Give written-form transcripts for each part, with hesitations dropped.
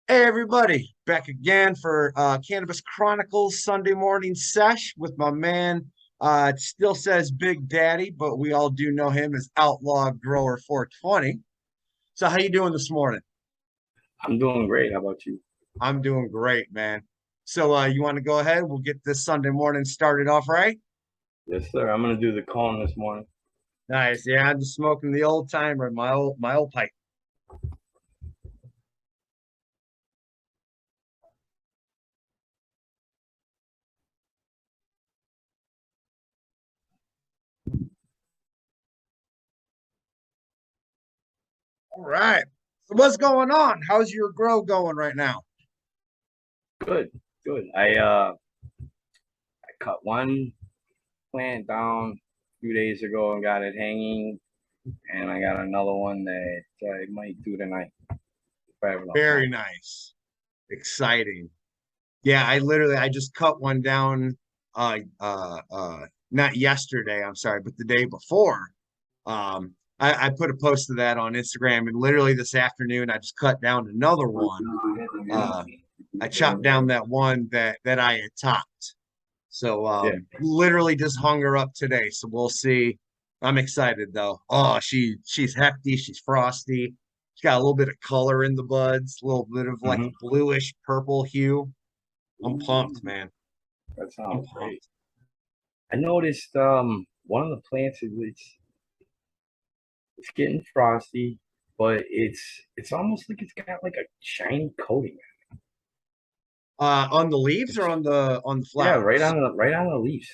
Hey everybody, back again for Cannabis Chronicles Sunday morning sesh with my man. It still says Big Daddy, but we all do know him as Outlaw Grower 420. So how you doing this morning? I'm doing great. How about you? I'm doing great, man. So you want to go ahead? We'll get this Sunday morning started off right. Yes, sir. I'm gonna do the cone this morning. Nice. Yeah, I'm just smoking the old timer, my old pipe. All right. So what's going on? How's your grow going right now? Good, good. I cut one plant down a few days ago and got it hanging, and I got another one that I might do tonight if I have enough time. Very nice. Exciting. Yeah, I just cut one down not yesterday, I'm sorry, but the day before. I put a post of that on Instagram and literally this afternoon I just cut down another one. Uh I chopped down that one that I had topped. So Yeah, literally just hung her up today. So we'll see. I'm excited though. Oh, she's hefty, she's frosty. She's got a little bit of color in the buds, a little bit of like hmm a bluish purple hue. I'm pumped, Ooh, man. that I'm sounds great. pumped. I noticed one of the plants it's getting frosty, but it's almost like it's got like a shiny coating. On the leaves or It's on the yeah, flowers? right on the leaves.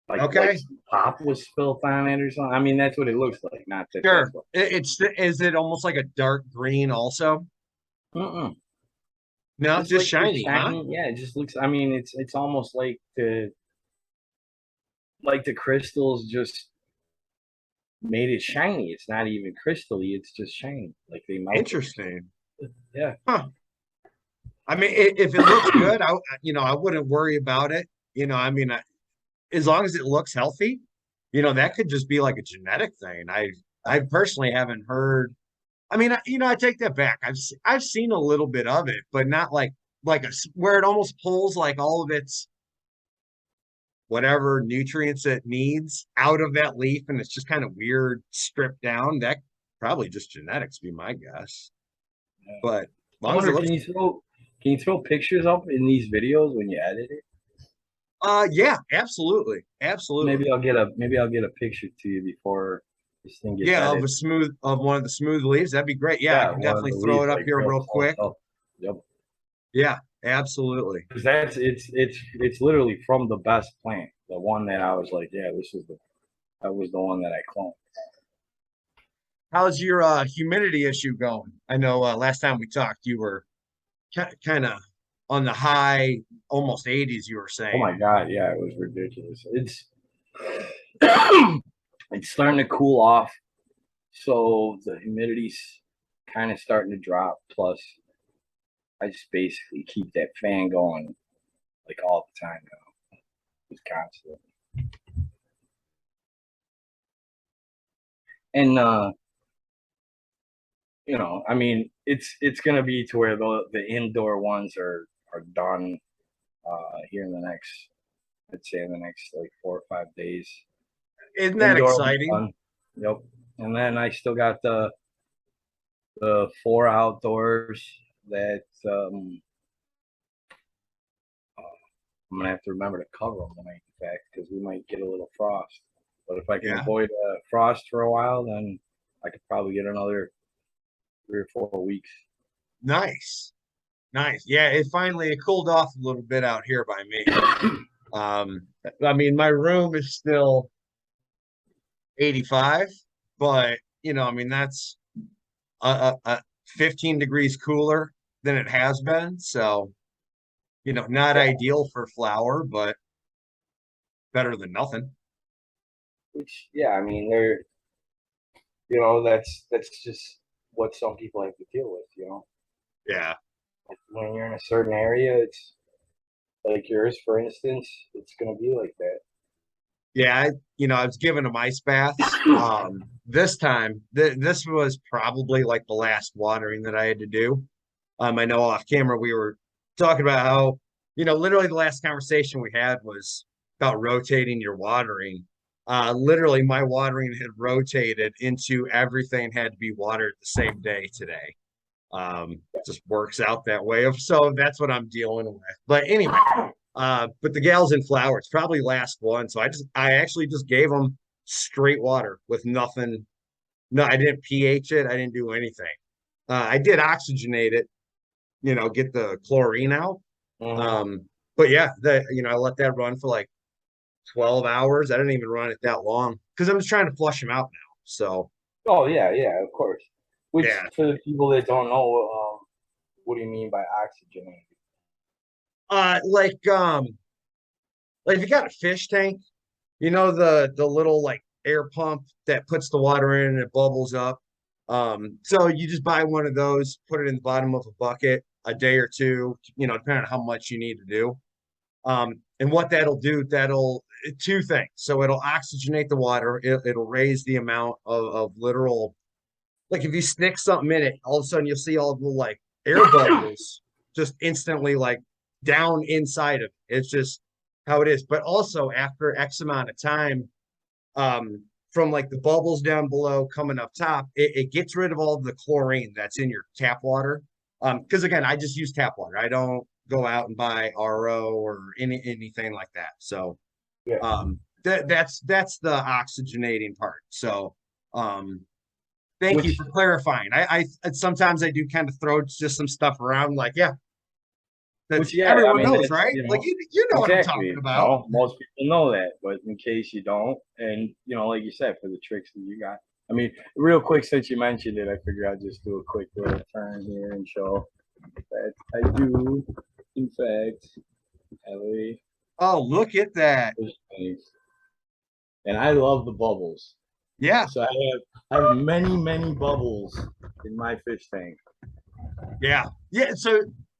Like Okay, some pop was spilt on it or something. I mean, that's what it looks like. Not that that's sure. what. It's is it almost like a dark green also? Mm-mm. No, Just just like the shiny, huh? shiny. Yeah, it just looks. I mean, it's almost like the crystals just made it shiny. It's not even crystally. It's just shiny. Like they melted or Interesting. something. Yeah. Huh. I mean, if it looks good, I wouldn't worry about it. I mean, as long as it looks healthy, that could just be like a genetic thing. I personally haven't heard. I mean, I take that back. I've seen a little bit of it, but not like where it almost pulls like all of its whatever nutrients it needs out of that leaf, and it's just kind of weird stripped down. That probably just genetics, be my guess. But as I long as it wonder, looks, can you throw pictures up in these videos when you edit it? yeah, absolutely, absolutely. Maybe I'll get a picture to you before this thing gets Yeah, edited. of one of the smooth leaves. That'd be great. Yeah, I Yeah, can one of definitely the throw leaves it up like here real real quick. close up. Yep. Yeah, absolutely. Because that's it's literally from the best plant. The one that I was like, yeah, that was the one that I cloned. How's your humidity issue going? I know last time we talked, you were kind of on the high, almost 80s, you were Oh saying. my god, yeah, it was ridiculous. It's it's starting to cool off, so the humidity's kind of starting to drop. Plus, I just basically keep that fan going like all the time now, just constantly. And I mean, it's gonna be to where the indoor ones are done here in the next, I'd say in the next like 4 or 5 days. Isn't that Indoor will be exciting? done. Yep. And then I still got the four outdoors that I'm gonna have to remember to cover them when I get back because we might get a little frost. But if I can Yeah. avoid frost for a while, then I could probably get another 3 or 4 weeks. Nice. Nice. Yeah, it cooled off a little bit out here by me. Um, I mean, my room is still 85, but I mean, that's a 15 degrees cooler than it has been. So, not Yeah, ideal for flower, but better than nothing. which yeah, I mean that's just what some people have to deal with. Yeah. Like when you're in a certain area, it's like yours, for instance, it's gonna be like that. Yeah, I was given them ice baths. This time, this was probably like the last watering that I had to do. I know off camera we were talking about how, literally the last conversation we had was about rotating your watering. Literally my watering had rotated into everything had to be watered the same day today. Just works out that way. So that's what I'm dealing with. But anyway, but the gals in flower, it's probably last one. So I actually just gave them straight water with nothing. No, I didn't pH it. I didn't do anything. I did oxygenate it, get the chlorine out. Mm-hmm. But yeah, I let that run for like 12 hours. I didn't even run it that long because I'm just trying to flush them out now. So Oh yeah, yeah, of course. Which yeah. for the people that don't know, what do you mean by oxygenating? Uh like um like if you got a fish tank, the little like air pump that puts the water in and it bubbles up. So you just buy one of those, put it in the bottom of a bucket a day or two, depending on how much you need to do. And what that'll do, that'll two things. So it'll oxygenate the water, it'll raise the amount of literal, like if you stick something in it, all of a sudden you'll see all the like air bubbles just instantly like down inside of it. It's just how it is. But also after X amount of time, from like the bubbles down below coming up top, it gets rid of all the chlorine that's in your tap water. Because again, I just use tap water. I don't go out and buy RO or anything like that. So Yeah. that's the oxygenating part. So thank you Which for clarifying. I sometimes I do kind of throw just some stuff around, like, yeah, which that's yeah, I everyone mean knows, that's right? Like you know what I'm talking exactly. about. Most people know that, but in case you don't, and like you said, for the tricks that you got. I mean, real quick, since you mentioned it, I figured I'd just do a quick little turn here and show that I do, in fact, have a Oh, look at that. fish tank, and I love the bubbles. Yeah, So I have many bubbles in my fish tank. yeah, yeah.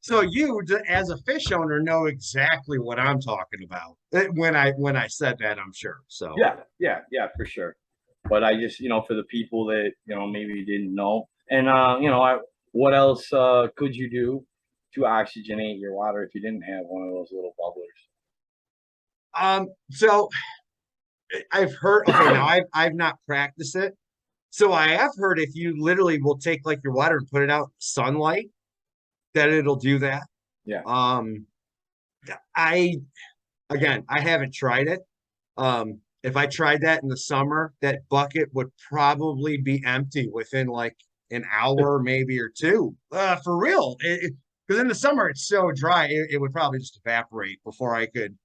So you, as a fish owner, know exactly what I'm talking about when I said that. I'm sure. So Yeah, for sure. But I just, for the people that, maybe didn't know. And, what else could you do to oxygenate your water if you didn't have one of those little so I've heard. Okay, now I've not practiced it. So I have heard if you literally will take like your water and put it out in sunlight, that it'll do that. Yeah. Um, I again, I haven't tried it. If I tried that in the summer, that bucket would probably be empty within like an hour, maybe or two. For real, because in the summer it's so dry, it would probably just evaporate before I could,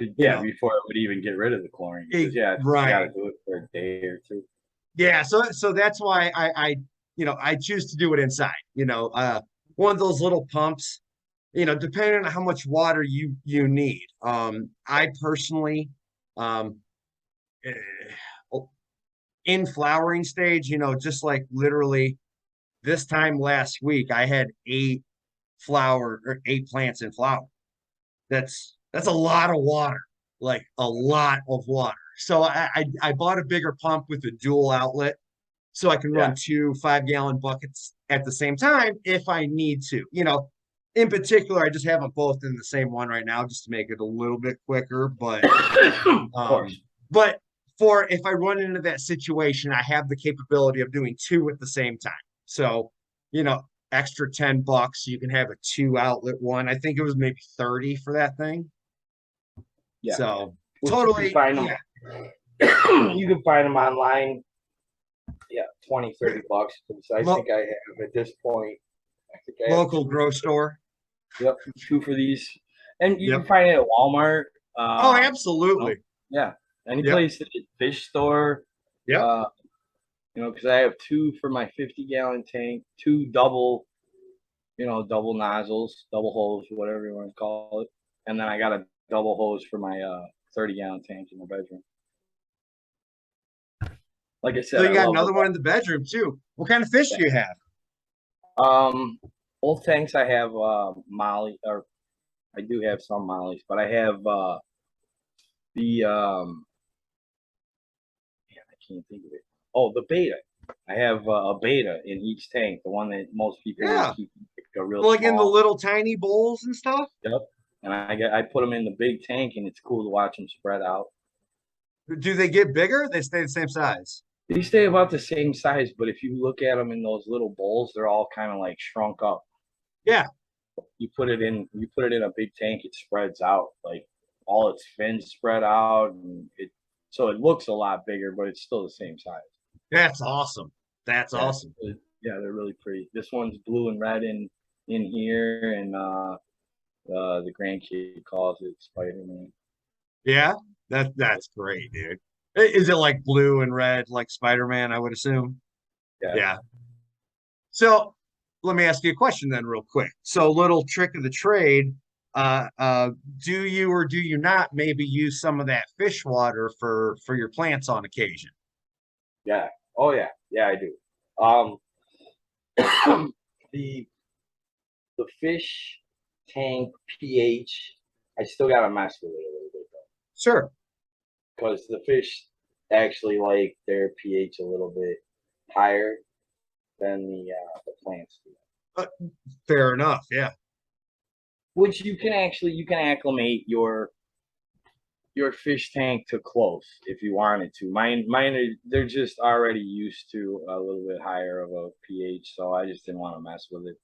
you Yeah, know, before it would even get rid of the chlorine. Because, yeah, you got to right. do it for a day or two. Yeah, so that's why I choose to do it inside. One of those little pumps, depending on how much water you need. I personally, um, eh, in flowering stage, just like literally this time last week, I had 8 plants in flower. That's a lot of water, like a lot of water. So I bought a bigger pump with a dual outlet so I can Yeah. run 2 5-gallon buckets at the same time if I need to. In particular, I just have them both in the same one right now just to make it a little bit quicker. But Of course. um, but for if I run into that situation, I have the capability of doing two at the same time. So, extra $10, you can have a 2 outlet one. I think it was maybe 30 for that thing. Yeah. So Which you can totally, find them. yeah. You can find them online. Yeah, 20, $30. I Lo- think I have at this point. I think I have Local two. grow store. Yep, two for these, and you can Yep. find it at Walmart. Oh, You know, absolutely. yeah, any Yep. place, fish store. Yep. Uh, because I have two for my 50-gallon tank, two double, double nozzles, double hose, whatever you want to call it, and then I got a double hose for my 30-gallon tank in the bedroom. Like I So said, you I got love another one in the bedroom too. What kind of fish do you have? both tanks. I have Molly, or I do have some mollies, but I have the I can't think of it. Oh, the beta. I have a beta in each tank, the one that most people Yeah. keep a real Like in the small. little tiny bowls and stuff? Yep. And I put them in the big tank, and it's cool to watch them spread out. Do they get bigger? They stay the same size. They stay about the same size, but if you look at them in those little bowls, they're all kind of like shrunk up. Yeah. You put it in a big tank, it spreads out, like all its fins spread out, and so it looks a lot bigger, but it's still the same size. That's awesome. That's Yeah, awesome. yeah, they're really pretty. This one's blue and red in here, and the grandkid calls it Spider-Man. Yeah. That's great, dude. Is it like blue and red like Spider-Man, I would assume? Yeah. Yeah. So let me ask you a question then real quick. So little trick of the trade, do you or do you not maybe use some of that fish water for your plants on occasion? Yeah. Oh yeah. Yeah, I do. The the fish tank pH, I still gotta mess with it a little bit though, Sure. because the fish actually like their pH a little bit higher than the plants do. Uh, Fair enough. Yeah. Which you can acclimate your fish tank to close if you wanted to. They're just already used to a little bit higher of a pH, so I just didn't want to mess with it.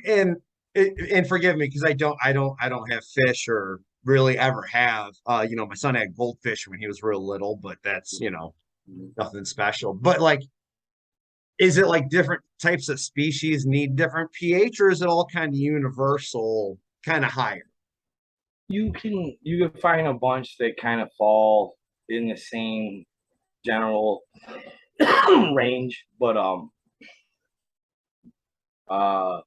And and forgive me because I don't have fish or really ever have. My son had goldfish when he was real little, but that's Mhm. nothing special. But like, is it like different types of species need different pH, or is it all kind of universal, kind of higher? You can find a bunch that kind of fall in the same general range, but uh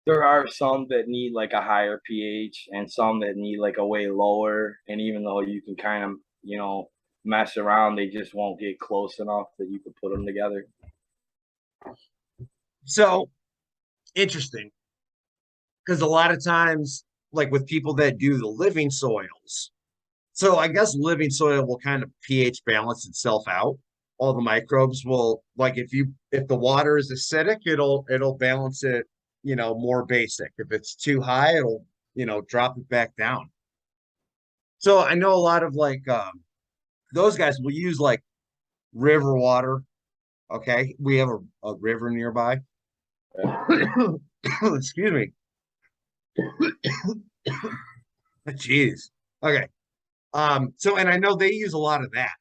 there are some that need like a higher pH and some that need like a way lower. And even though you can kind of, mess around, they just won't get close enough that you could put them together. So interesting, because a lot of times, like with people that do the living soils, so I guess living soil will kind of pH balance itself out. All the microbes will, like, if the water is acidic, it'll balance it, more basic. If it's too high, it'll, drop it back down. So I know a lot of like those guys will use like river water. Okay. We have a river nearby. Excuse me. Jeez. Okay. So and I know they use a lot of that.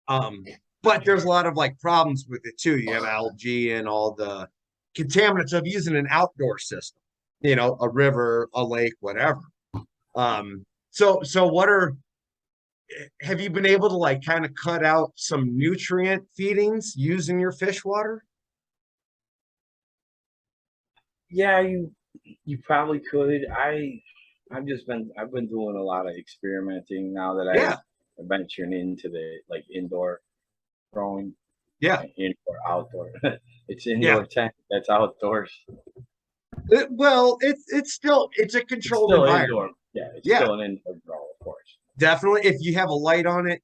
Um, but there's a lot of like problems with it too. You have algae and all the contaminants of using an outdoor system, a river, a lake, whatever. So what have you been able to like kind of cut out some nutrient feedings using your fish water? Yeah, you probably could. I've been doing a lot of experimenting now that Yeah, I've ventured into the like indoor growing, yeah, indoor outdoor. It's yeah. indoor tent. That's outdoors. Well, it's a It's controlled still indoor. environment. Yeah, it's Yeah, still an indoor grow, of course. definitely. If you have a light on it,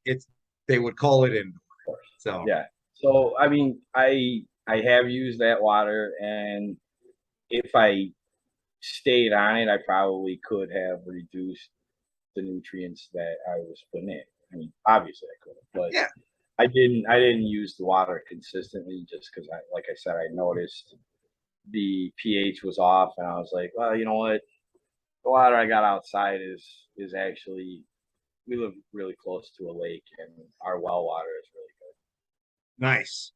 they would call it indoor. Of course. So Yeah. So I mean, I have used that water, and if I stayed on it, I probably could have reduced the nutrients that I was putting in. I mean, obviously I could have, but yeah. I didn't use the water consistently just because like I said, I noticed the pH was off, and I was like, well, you know what? The water I got outside is actually, we live really close to a lake, and our well water is really Nice.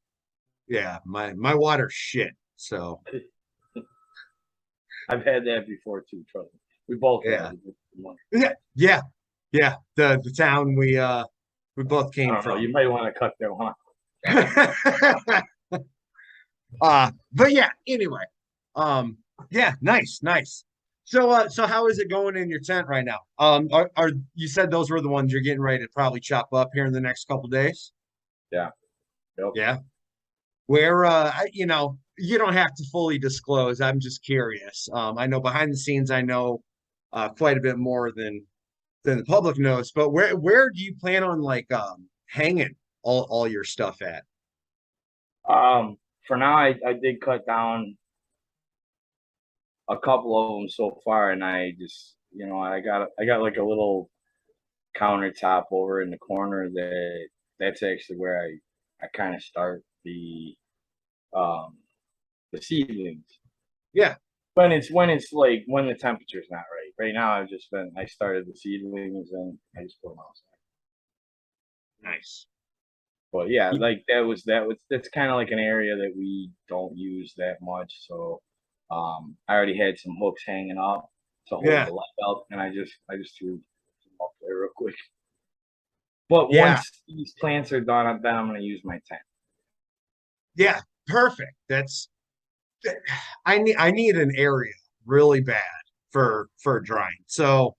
Yeah, my water's shit. So good. I've had that before too. Trust me. We both have. yeah. Yeah, yeah, yeah. The town we both I came don't know. from. You might want to cut that one off. But yeah, anyway. Yeah, nice, nice. So how is it going in your tent right now? Are you said those were the ones you're getting ready to probably chop up here in the next couple days? Yeah. Yep. Yeah. Where you don't have to fully disclose. I'm just curious. I know behind the scenes I know quite a bit more than the public knows, but where do you plan on like hanging all your stuff at? For now, I did cut down a couple of them so far, and I just, I got like a little countertop over in the corner that's actually where I kind of start um the seedlings. Yeah, When it's like when the temperature's not right. Right now I started the seedlings and I just put them outside. nice. But yeah, like that's kind of like an area that we don't use that much. So I already had some hooks hanging up to hold Yeah, the light up, and I just threw them up there real quick. But yeah, once these plants are done, then I'm gonna use my tent. yeah. Perfect. That's I need an area really bad for drying. So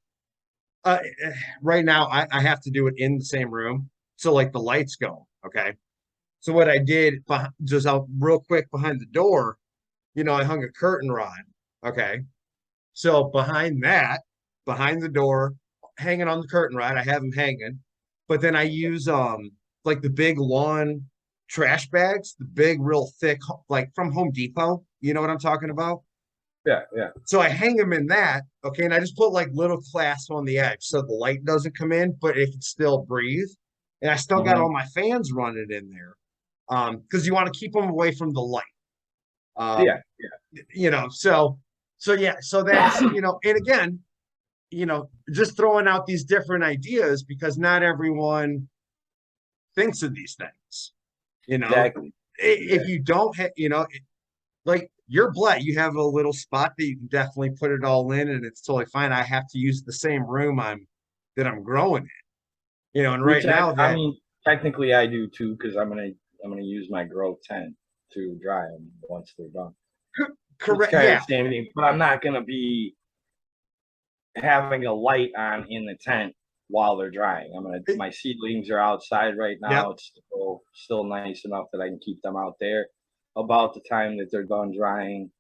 uh, right now I have to do it in the same room. So like the lights go. Okay. So what I did just out real quick behind the door, I hung a curtain rod. Okay. So behind the door, hanging on the curtain rod, I have them hanging. But then I use like the big lawn trash bags, the big, real thick, like from Home Depot. You know what I'm talking about? Yeah, yeah. So I hang them in that, okay, and I just put like little clasps on the edge so the light doesn't come in, but it can still breathe. And I still got Hmm. all my fans running in there, because you want to keep them away from the light. Yeah, Um, so yeah, so that's and again, just throwing out these different ideas because not everyone thinks of these things. You know, exactly. if Exactly. you don't have, like you're blessed, you have a little spot that you can definitely put it all in, and it's totally fine. I have to use the same room that I'm growing in, and right Which now I that mean, technically I do too, because I'm gonna use my grow tent to dry them once they're done. It's correct, kind of yeah, the same thing, but I'm not gonna be having a light on in the tent while they're drying. My seedlings are outside right yep, now. It's still nice enough that I can keep them out there. About the time that they're done drying,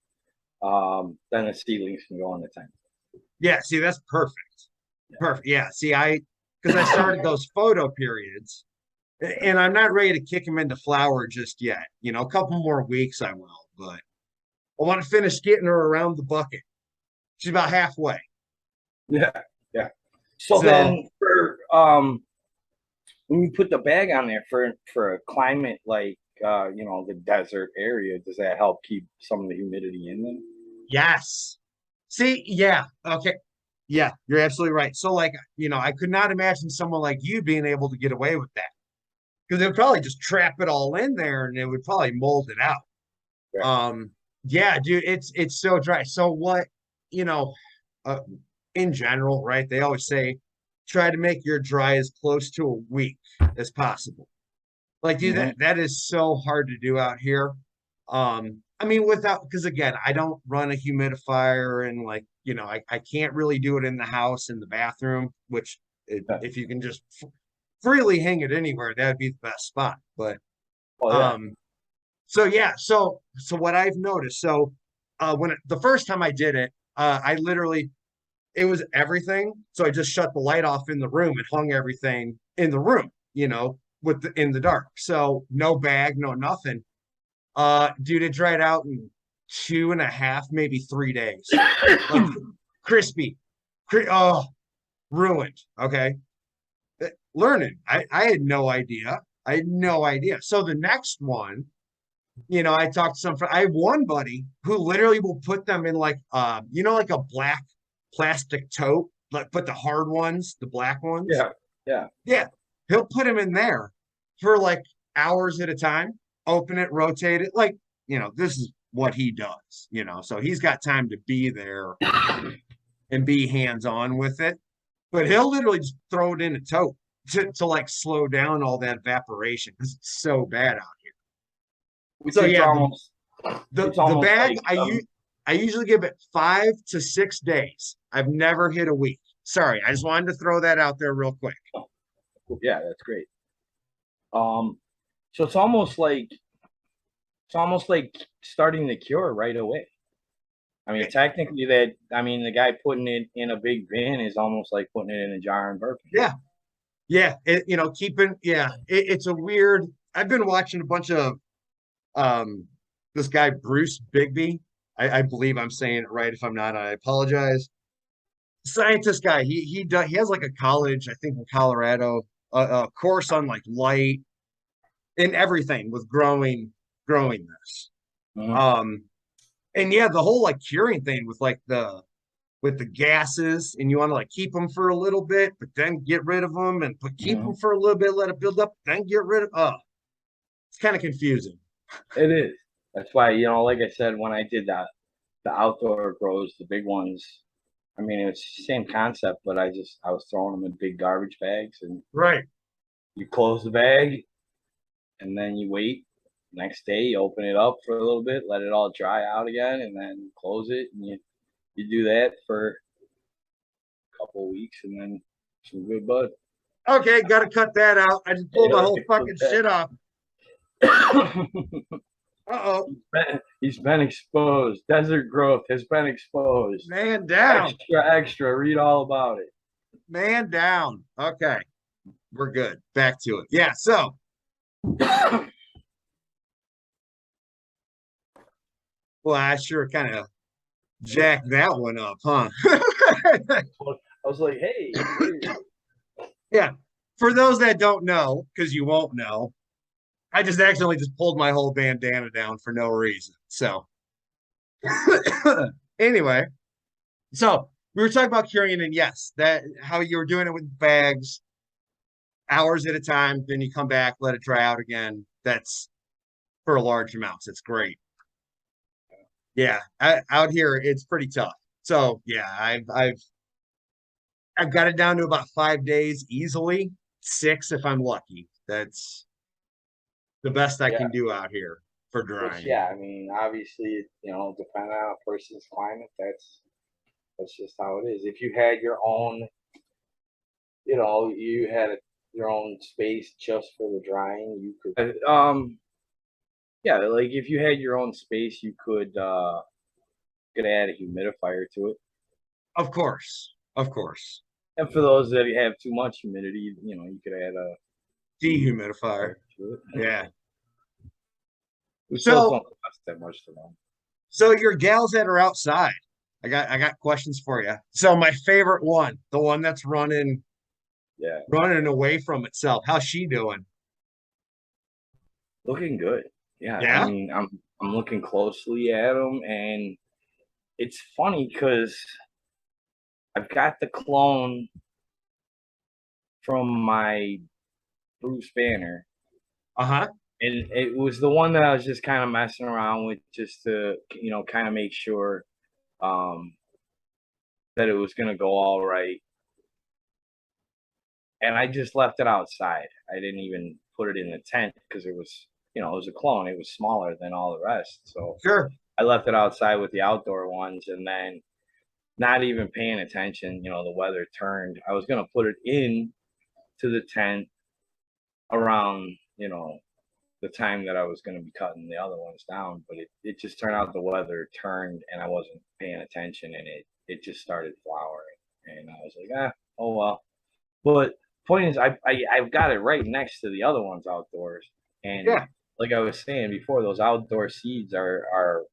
then the seedlings can go in the tent. yeah. See, that's perfect, perfect. Yeah, see, because I started those photo periods, and I'm not ready to kick them into flower just yet. A couple more weeks I will, but I want to finish getting her around the bucket. She's about halfway. Yeah, yeah. So So then for when you put the bag on there for a climate like the desert area, does that help keep some of the humidity in them? yes. See, yeah, okay. Yeah, you're absolutely right. So like, I could not imagine someone like you being able to get away with that. Because they would probably just trap it all in there and it would probably mold it out. Right. Um, yeah, dude, it's so dry. So what, you know, uh, in general, right? They always say try to make your dry as close to a week as possible. Like, dude, Hmm. that is so hard to do out here. I mean, without because again, I don't run a humidifier and like, I can't really do it in the house in the bathroom, which Yeah. if you can just freely hang it anywhere, that'd be the best spot. But Oh yeah. um, so yeah, so what I've noticed, so the first time I did it, I literally it was everything. So I just shut the light off in the room and hung everything in the room, in the dark. So no bag, no nothing. Dude, it dried out in 2.5, maybe 3 days. Like crispy. Oh, ruined. Okay. Learning. I had no idea. I had no idea. So the next one, I talked to I have one buddy who literally will put them in like like a black plastic tote, like put the hard ones, the black ones. Yeah. Yeah. Yeah. He'll put them in there for like hours at a time, open it, rotate it. Like, this is what he does. So he's got time to be there and be hands-on with it. But he'll literally just throw it in a tote to like slow down all that evaporation because it's so bad out here. Which So it's yeah, the almost the it's the almost bag like I usually give it 5 to 6 days. I've never hit a week. Sorry, I just wanted to throw that out there real quick. yeah, that's great. Um, so it's almost like starting the cure right away. I mean, technically, the guy putting it in a big bin is almost like putting it in a jar and burping. Yeah, yeah. It's a weird. I've been watching a bunch of um this guy Bruce Bigby I believe I'm saying it right. If I'm not, I apologize. Scientist guy. He has like a college, I think in Colorado, a course on like light and everything with growing this. Mhm. Um, and yeah, the whole like curing thing with like the gases, and you want to like keep them for a little bit, but then get rid of them, and keep them Mhm. for a little bit, let it build up, then get rid of. It's kind of confusing. It is. That's why, like I said, when I did that, the outdoor grows, the big ones. I mean, it's the same concept, but I was throwing them in big garbage bags, and Right. you close the bag, and then you wait. Next day, you open it up for a little bit, let it all dry out again, and then close it, and you do that for a couple of weeks, and then some good bud. Okay, got to cut that out. I just pulled my whole fucking shit off. Uh-oh. He's been exposed. Desert growth has been exposed. Man down. Extra. Read all about it. Man down. Okay. We're good. Back to it. Yeah. So, well, I sure kind of jacked that one up, huh? I was like, hey, Yeah. For those that don't know, because you won't know, I just accidentally just pulled my whole bandana down for no reason. So, anyway, so we were talking about curing, and yes, that how you were doing it with bags, hours at a time. Then you come back, let it dry out again. That's for large amounts. It's great. Yeah, out here it's pretty tough. So yeah, I've got it down to about 5 days easily, 6 if I'm lucky. That's the best I yeah. can do out here for Which, drying. yeah, I mean, obviously, depending on a person's climate, that's just how it is. If you had your own, you had your own space just for the drying, you could. Yeah, like if you had your own space, you could add a humidifier to it. Of course, of course. And for those that have too much humidity, you could add a Dehumidifier. humidifier to it. Yeah. Which those So don't cost that much to run. so your gals that are outside, I got questions for you. So my favorite one, the one that's Yeah, running away from itself. How's she doing? looking good. Yeah, I Yeah. mean, I'm looking closely at them, and it's funny because I've got the clone from my Bruce Banner, Uh-huh. and it was the one that I was just kind of messing around with just to, kind of make sure um, that it was gonna go all right. And I just left it outside. I didn't even put it in the tent because it was a clone. It was smaller than all the rest, so Sure. I left it outside with the outdoor ones, and then not even paying attention. The weather turned. I was gonna put it in to the tent around, the time that I was gonna be cutting the other ones down, but it just turned out the weather turned and I wasn't paying attention, and it just started flowering, and I was like, oh well. But point is, I've got it right next to the other ones outdoors, and Yeah. like I was saying before, those outdoor seeds are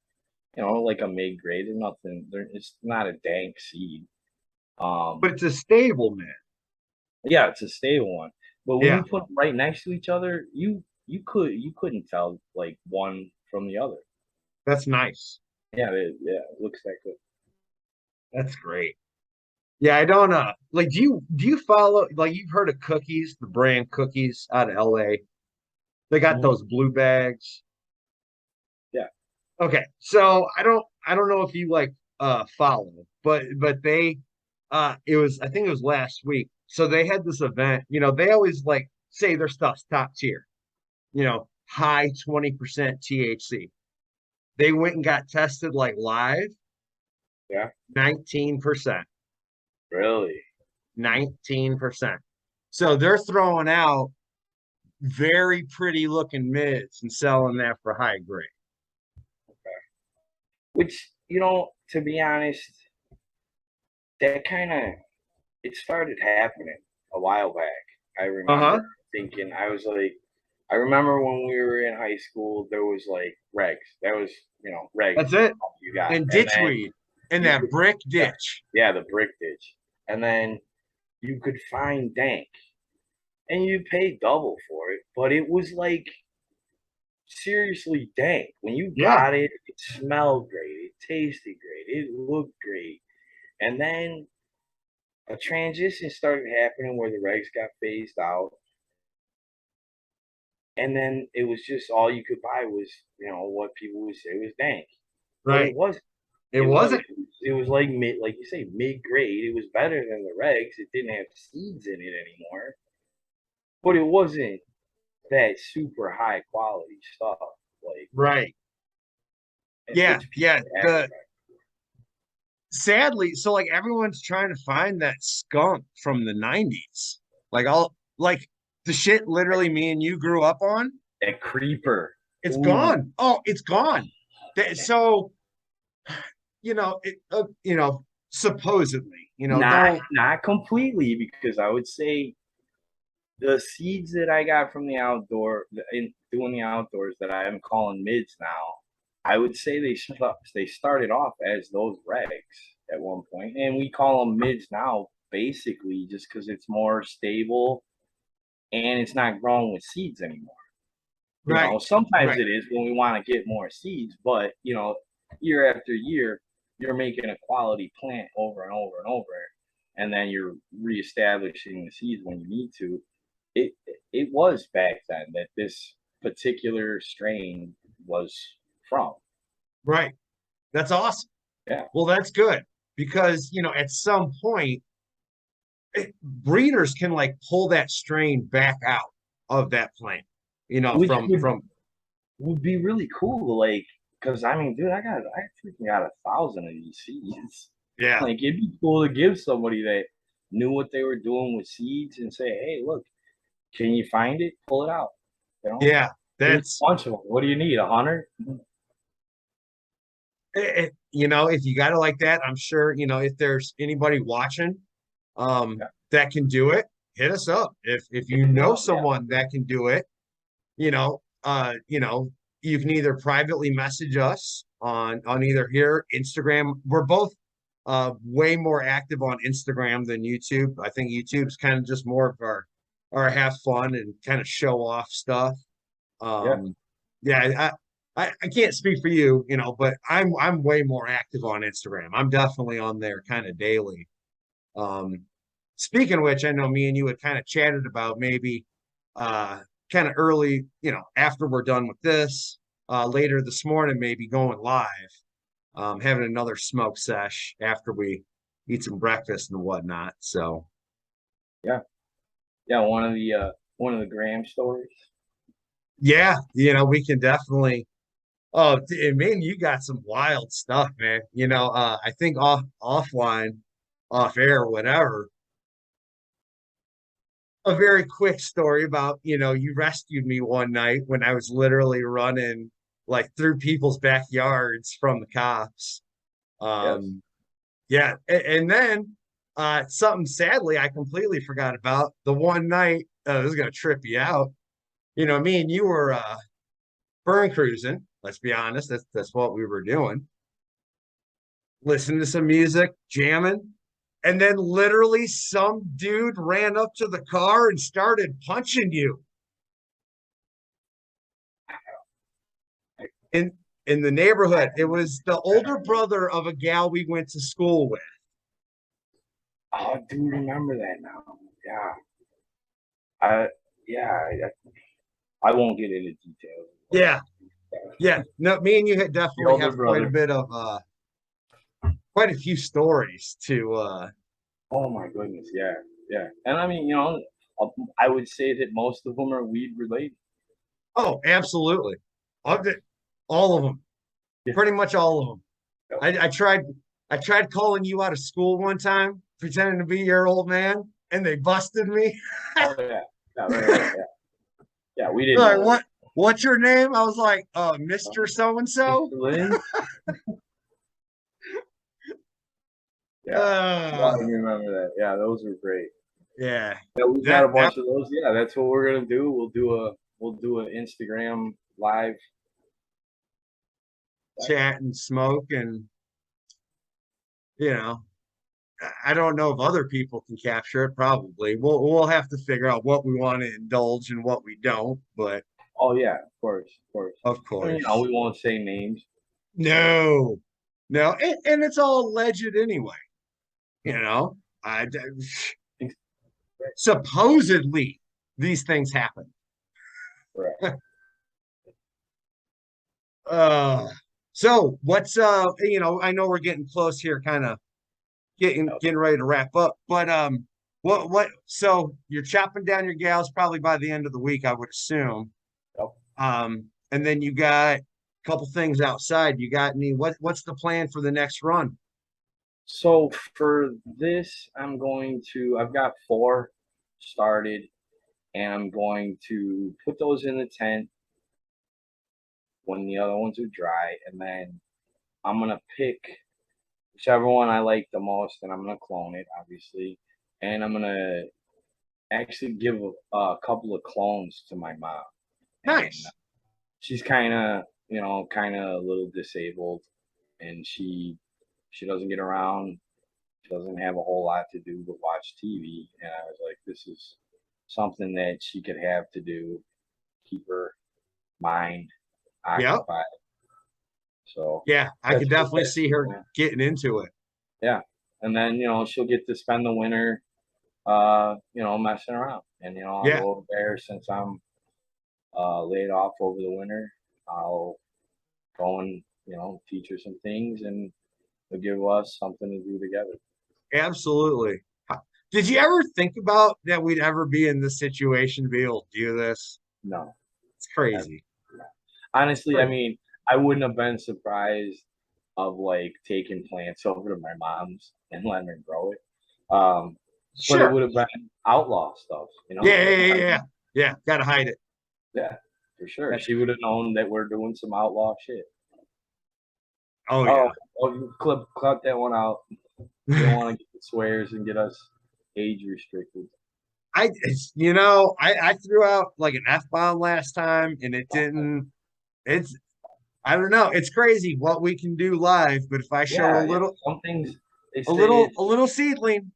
like a mid grade. They're nothing. It's not a dank seed. But Um, it's a stable, man. yeah, it's a stable one. But when Yeah. you put them right next to each other, you couldn't tell like one from the other. That's nice. Yeah, it looks that good. That's great. Yeah, I don't like do you follow like you've heard of cookies, the brand cookies out of LA? They got Hmm. those blue bags. Yeah. Okay. So I don't know if you like follow, but they it was I think it was last week. So they had this event, they always like say their stuff's top tier, high 20% THC. They went and got tested like live, Yeah. 19%. Really. 19%. So they're throwing out very pretty looking mids and selling that for high grade. Which, to be honest, that kind of it started happening a while back. I Uh-huh. remember thinking I was like, I remember when we were in high school, there was like regs. That was, regs. That's it. You got, And and then ditchweed in you that could, brick yeah, ditch. yeah, the brick ditch, and then you could find dank, and you pay double for it, but it was like seriously dank. When you Yeah, got it, it smelled great, it tasted great, it looked great, and then a transition started happening where the regs got phased out, and then it was just all you could buy was what people would say was dank, but it right. wasn't. It It was wasn't. it was like mid, like you say, mid grade. It was better than the regs. It didn't have seeds in it anymore, but it wasn't that super high quality stuff. Like Right. Yeah, which yeah. people advertise. Sadly, so like everyone's trying to find that skunk from the 90s. Like the shit literally me and you grew up on, That creeper. it's Ooh, gone. Oh, it's gone. So, supposedly, not don't not completely, because I would say the seeds that I got from the outdoor in doing the outdoors that I am calling mids now, I would say they started off as those regs at one point, and we call them mids now basically just because it's more stable and it's not grown with seeds anymore. right, Sometimes right. it is when we want to get more seeds, but year after year, you're making a quality plant over and over and over, and then you're reestablishing the seeds when you need to. It it was back then that this particular strain was from. Right. That's awesome. Yeah. Well, that's good because, at some point, breeders can like pull that strain back out of that plant, Which would from would be really cool, like, because I mean, dude, I freaking got 1,000 of these seeds. yeah, Like, it'd be cool to give somebody that knew what they were doing with seeds and say, hey, look, can you find it? Pull it out. You know, yeah. here's That's a bunch of them. What do you need? 100? if you got it like that, I'm sure, if there's anybody watching, Yeah. that can do it, hit us up. If you know Yeah. someone that can do it, you can either privately message us on either here, Instagram. We're both way more active on Instagram than YouTube. I think YouTube's kind of just more of our have fun and kind of show off stuff. Yeah. Um, yeah, I can't speak for you, but I'm way more active on Instagram. I'm definitely on there kind of daily. Um, Speaking of which, I know me and you had kind of chatted about maybe uh kind of early, after we're done with this, later this morning, maybe going live, having another smoke sesh after we eat some breakfast and whatnot. So Yeah. Yeah. One of the Graham stories. yeah, we can definitely. Oh, and man, you got some wild stuff, man. I think offline, off air, whatever. A very quick story about, you rescued me one night when I was literally running like through people's backyards from the cops. Yes. Um, yeah, and then something sadly I completely forgot about. The one night, this is gonna trip you out. Me and you were burn cruising. Let's be honest, that's what we were doing. Listening to some music, jamming, and then literally some dude ran up to the car and started punching you in in the neighborhood. It was the older brother of a gal we went to school with. Oh, I do remember that now. Yeah. I, yeah. I won't get into details. Yeah, yeah. No, me and you had The definitely older have quite a brother. bit of quite a few stories to Oh my goodness, yeah, yeah. And I mean, I would say that most of them are weed related. oh, absolutely. Of it, all of them. Yeah. Pretty much all of them. I tried calling you out of school one time, pretending to be your old man, and they busted me. Oh yeah, yeah, right, yeah, yeah. We didn't Like, know. what's your name? I was like, Mr. Um, So and so. Mr. Lynn. Yeah, yeah, Uh I remember that. Yeah, those were great. yeah. Yeah, we got That a that bunch of those. Yeah, that's what we're gonna do. we'll do an Instagram live. chat and smoke, and you know, I don't know if other people can capture it. Probably we'll have to figure out what we want to indulge and what we don't. But Oh yeah, of course, of course. of And, course, we won't say names. no, no, and it's all alleged anyway. You know, I supposedly these things happen. Right. Uh, so what's you know, I know we're getting close here, kind of getting ready to wrap up, but what so you're chopping down your gals probably by the end of the week, I would assume. Yep. And then you got a couple things outside. You got any what's the plan for the next run? So for this, I've got 4 started, and I'm going to put those in the tent when the other ones are dry, and then I'm gonna pick whichever one I like the most, and I'm gonna clone it, obviously, and I'm gonna actually give a couple of clones to my mom. And Nice. she's kind of a little disabled, and she doesn't get around. She doesn't have a whole lot to do but watch TV. And I was like, this is something that she could have to do, keep her mind Yep. occupied. So Yeah, I could definitely see her getting into it. Yeah. And then, she'll get to spend the winter, messing around. And, I'll Yeah, go over there since I'm laid off over the winter. I'll go and, teach her some things, and it'll give us something to do together. absolutely. Did you ever think about that we'd ever be in this situation to be able to do this? No. It's crazy. Honestly, I mean, I wouldn't have been surprised of like taking plants over to my mom's and letting her grow it. But it would have been outlaw stuff, Yeah. Gotta hide it. Yeah, for sure. She would have known that we're doing some outlaw shit. Oh yeah. Clip that one out. You don't want to get the swears and get us age restricted. I threw out like an F-bomb last time and it didn't. It's I don't know. It's crazy what we can do live, but if I show a little, some things they a say little seedling,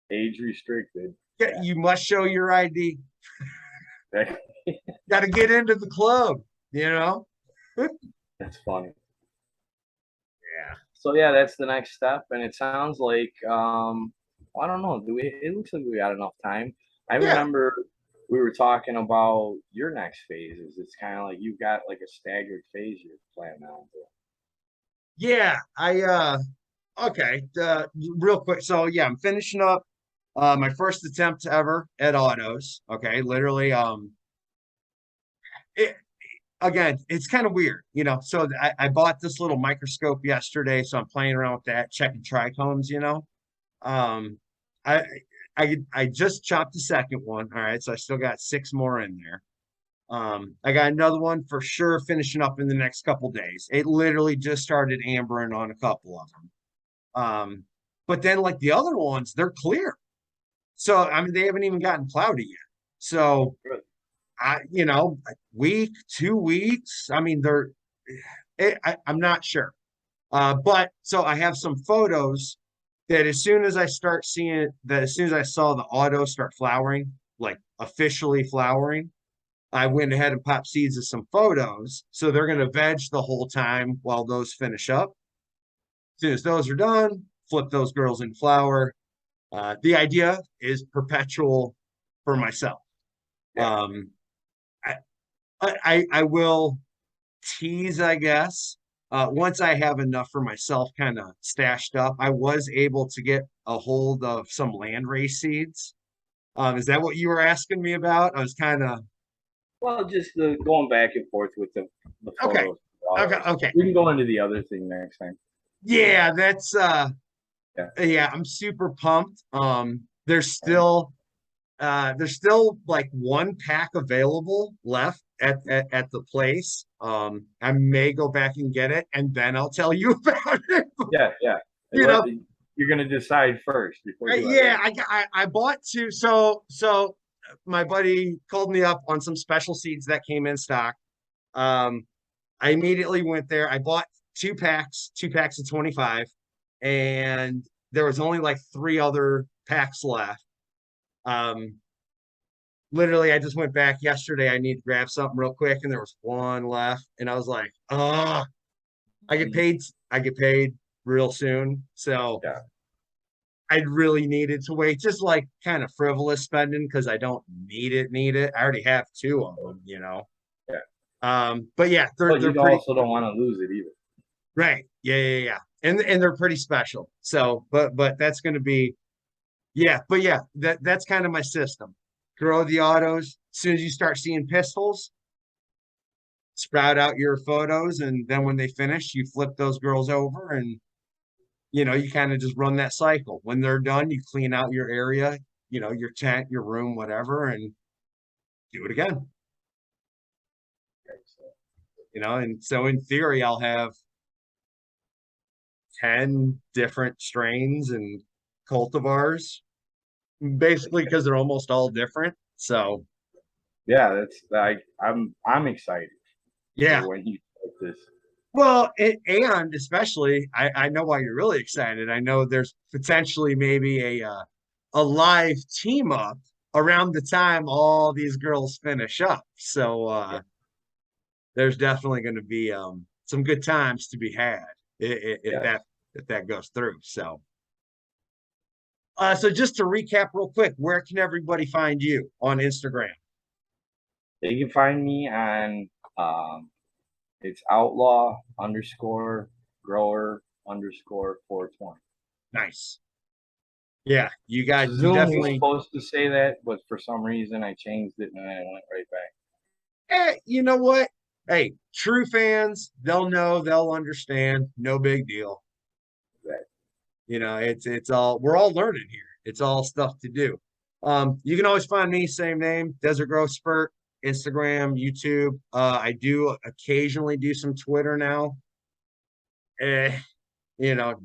age restricted. yeah, you must show your ID. Got to get into the club, That's funny. Yeah. So yeah, that's the next step, and it sounds like I don't know. It looks like we got enough time. I remember we were talking about your next phases. It's kind of like you've got like a staggered phase you're planning on. Yeah, okay. Real quick. So yeah, I'm finishing up my first attempt ever at autos. Okay, literally. It, again, it's kind of weird, So I bought this little microscope yesterday, so I'm playing around with that, checking trichomes. I I just chopped the second one. All right, so I still got 6 more in there. I got another one for sure finishing up in the next couple days. It literally just started ambering on a couple of them. But then like the other ones, they're clear. So I mean, they haven't even gotten cloudy yet. So a week, 2 weeks. I mean, I'm not sure. But so I have some photos that as soon as I start seeing it, that as soon as I saw the auto start flowering, like officially flowering, I went ahead and popped seeds of some photos. So they're going to veg the whole time while those finish up. As soon as those are done, flip those girls in flower. The idea is perpetual for myself. Yeah. I will tease, I guess. Once I have enough for myself kind of stashed up, I was able to get a hold of some landrace seeds. Is that what you were asking me about? I was kind of just going back and forth with the photos. Okay. We can go into the other thing next time. Yeah, that's I'm super pumped. There's still like 1 pack available left at the place. I may go back and get it, and then I'll tell you about it. Yeah. You're gonna decide first before. I bought 2. So my buddy called me up on some special seeds that came in stock. Um, I immediately went there. I bought two packs of 25, and there was only like three other packs left. Um, Literally, I just went back yesterday. I need to grab something real quick, and there was one left, and I was like, oh, I get paid real soon. So Yeah. I really needed to wait, just like kind of frivolous spending because I don't need it. I already have two of them, you know. Yeah. But yeah, But they're you pretty also don't want to lose it either. right. Yeah. And they're pretty special. So, but that's gonna be yeah, but yeah, that's kind of my system. Grow the autos. As soon as you start seeing pistols, sprout out your photos, and then when they finish, you flip those girls over and you know, you kind of just run that cycle. When they're done, you clean out your area, you know, your tent, your room, whatever, and do it again. Okay, so, You know, and so in theory, I'll have 10 different strains and cultivars, basically because they're almost all different. So yeah, that's like I'm excited yeah. for when you start this. Well, and especially, I know why you're really excited. I know there's potentially maybe a live team up around the time all these girls finish up. So Yeah. there's definitely going to be some good times to be had if Yes. that goes through. So so just to recap real quick, where can everybody find you on Instagram? You can find me on it's outlaw underscore grower underscore 420. Nice. Yeah, you Zoom was definitely supposed to say that, but for some reason I changed it and then I went right back. you know what? Hey, true fans, they'll know, they'll understand. No big deal. That You know, it's all we're all learning here. It's all stuff to do. You can always find me, same name, Desert Growth Spurt, Instagram, YouTube. I do occasionally do some Twitter now. Eh, you know,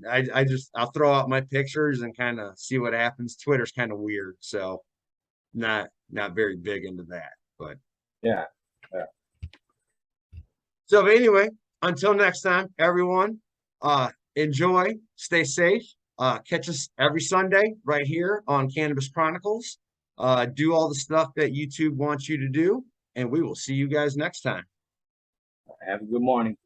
I'll throw out my pictures and kind of see what happens. Twitter's kind of weird, so not very big into that. But yeah. Yeah. so anyway, until next time, everyone, enjoy, stay safe. Catch us every Sunday right here on Cannabis Chronicles. Do all the stuff that YouTube wants you to do, and we will see you guys next time. Have a good morning.